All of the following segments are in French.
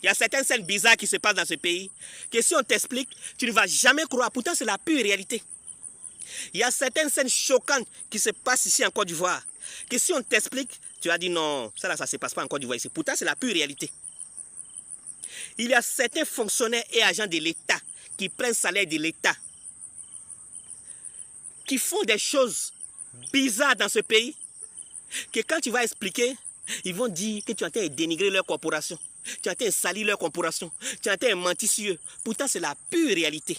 Il y a certaines scènes bizarres qui se passent dans ce pays, que si on t'explique, tu ne vas jamais croire. Pourtant, c'est la pure réalité. Il y a certaines scènes choquantes qui se passent ici en Côte d'Ivoire, que si on t'explique, tu vas dire non, ça ne se passe pas en Côte d'Ivoire ici. Pourtant, c'est la pure réalité. Il y a certains fonctionnaires et agents de l'État qui prennent salaire de l'État, qui font des choses bizarres dans ce pays, que quand tu vas expliquer, ils vont dire que tu es en train de dénigrer leur corporation. Tu es en train de salir leur corporation. Tu es en train de mentir sur eux. Pourtant, c'est la pure réalité.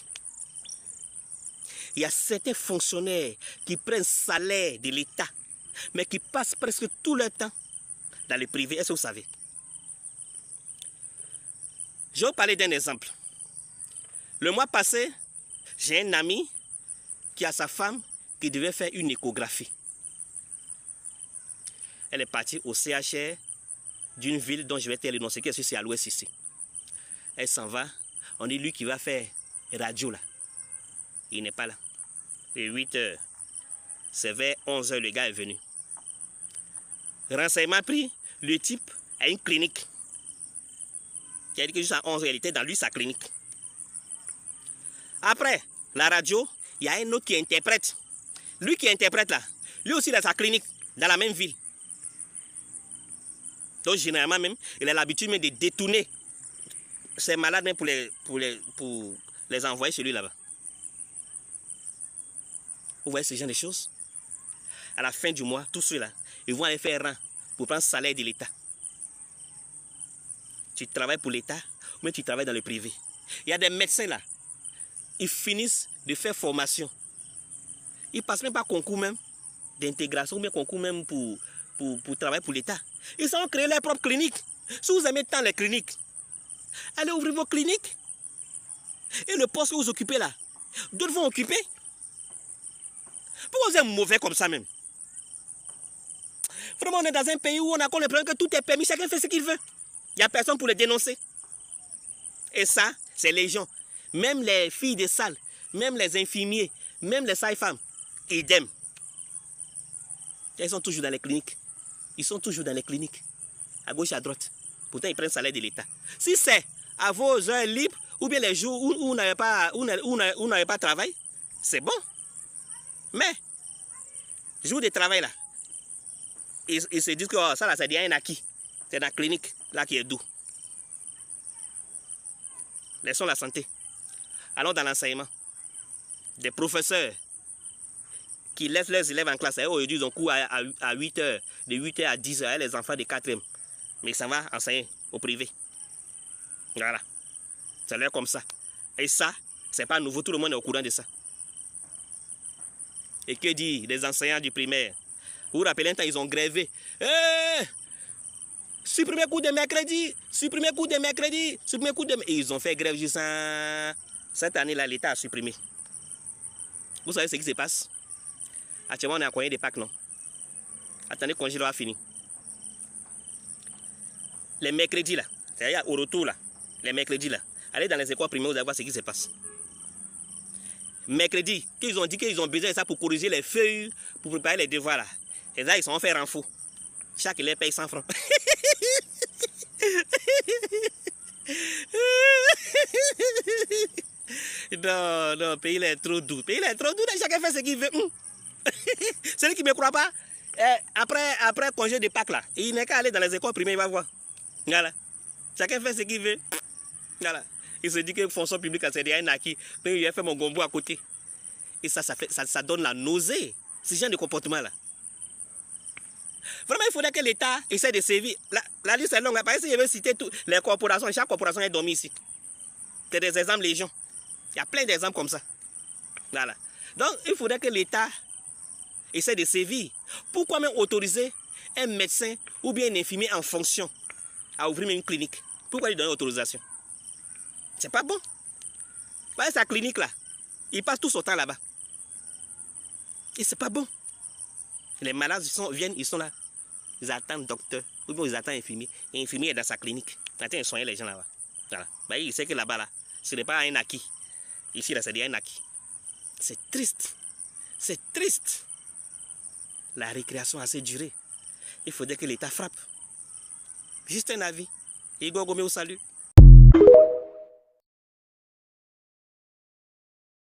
Il y a certains fonctionnaires qui prennent salaire de l'État, mais qui passent presque tout leur temps dans le privé. Est-ce que vous savez? Je vais vous parler d'un exemple. Le mois passé, j'ai un ami qui a sa femme qui devait faire une échographie. Elle est partie au CHR d'une ville dont je vais te l'énoncer, que c'est à l'ouest ici. Elle s'en va, on dit lui qui va faire radio là. Il n'est pas là. Et 8 heures, c'est vers 11 heures, le gars est venu. Renseignement pris, le type a une clinique. Qui a dit que juste à 11 heures, il était dans lui sa clinique. Après, la radio, il y a un autre qui interprète. Lui qui interprète là, lui aussi il a sa clinique dans la même ville. Donc généralement même, il a l'habitude même de détourner ces malades même pour les envoyer chez lui là-bas. Vous voyez ce genre de choses? À la fin du mois, tous ceux-là, ils vont aller faire rang pour prendre le salaire de l'État. Tu travailles pour l'État, ou même tu travailles dans le privé. Il y a des médecins là, ils finissent de faire formation. Ils passent même pas concours même d'intégration, ou bien concours même pour travailler pour l'État. Ils ont créé leur propre clinique. Si vous aimez tant les cliniques, allez ouvrir vos cliniques. Et le poste que vous occupez là, d'autres vont occuper. Pourquoi vous êtes mauvais comme ça même? Vraiment, on est dans un pays où on a le problème que tout est permis, chacun fait ce qu'il veut. Il n'y a personne pour le dénoncer. Et ça, c'est légion. Même les filles de salle, même les infirmiers, même les sages-femmes, idem. Ils sont toujours dans les cliniques. Ils sont toujours dans les cliniques, à gauche, à droite. Pourtant, ils prennent le salaire de l'État. Si c'est à vos heures libres, ou bien les jours où vous n'avez pas de travail, c'est bon. Mais, jour de travail là, ils se disent que oh, ça là, c'est déjà un acquis. C'est dans la clinique là qui est doux. Laissons la santé. Allons dans l'enseignement. Des professeurs qui laissent leurs élèves en classe. Aujourd'hui, ils ont cours à 8 heures, de 8 heures à 10 heures, les enfants de 4e. Mais ça va enseigner au privé. Voilà. C'est l'air comme ça. Et ça, c'est pas nouveau, tout le monde est au courant de ça. Et que dit les enseignants du primaire? Vous vous rappelez un temps, ils ont grévé. Supprimez cours de mercredi, supprimez cours de mercredi, supprimez cours de mercredi. Et ils ont fait grève jusqu'à cette année-là, l'État a supprimé. Vous savez ce qui se passe? Actuellement, on est à combien de Pâques, non? Attendez, congé va finir. Les mercredis là, c'est-à-dire au retour là, les mercredis là, allez dans les écoles primaires, vous allez voir ce qui se passe. Mercredi, qu'ils ont dit qu'ils ont besoin de ça pour corriger les feuilles, pour préparer les devoirs là. Et là, ils sont fait renfort. Chaque élève paye 100 francs. Non, non, le pays est trop doux. Le pays est trop doux, chacun fait ce qu'il veut. Celui qui ne me croit pas, après congé de Pâques là, il n'est qu'à aller dans les écoles primaires, il va voir. Voilà. Chacun fait ce qu'il veut. Voilà. Il se dit que fonction publique, c'est déjà un acquis. Mais il a fait mon gombo à côté. Et ça donne la nausée. Ce genre de comportement là. Vraiment, il faudrait que l'État essaie de servir. La liste est longue. Parce que je vais citer toutes les corporations. Chaque corporation est dormie ici. C'est des exemples légion. Il y a plein d'exemples comme ça. Voilà. Donc, il faudrait que l'État essaie de servir. Pourquoi même autoriser un médecin ou bien un infirmier en fonction à ouvrir une clinique? Pourquoi lui donner autorisation? C'est pas bon. Voyez sa clinique là. Il passe tout son temps là-bas. Et c'est pas bon. Les malades viennent, ils sont là. Ils attendent docteur. Ou bien ils attendent infirmier. Et l'infirmier est dans sa clinique. Il attend de soigner les gens là-bas. Voilà. Bah, il sait que là-bas, là, ce n'est pas un acquis. Ici, là, c'est déjà un acquis. C'est triste. C'est triste. La récréation a assez duré. Il faudrait que l'État frappe. Juste un avis. Et Gogomé au salut.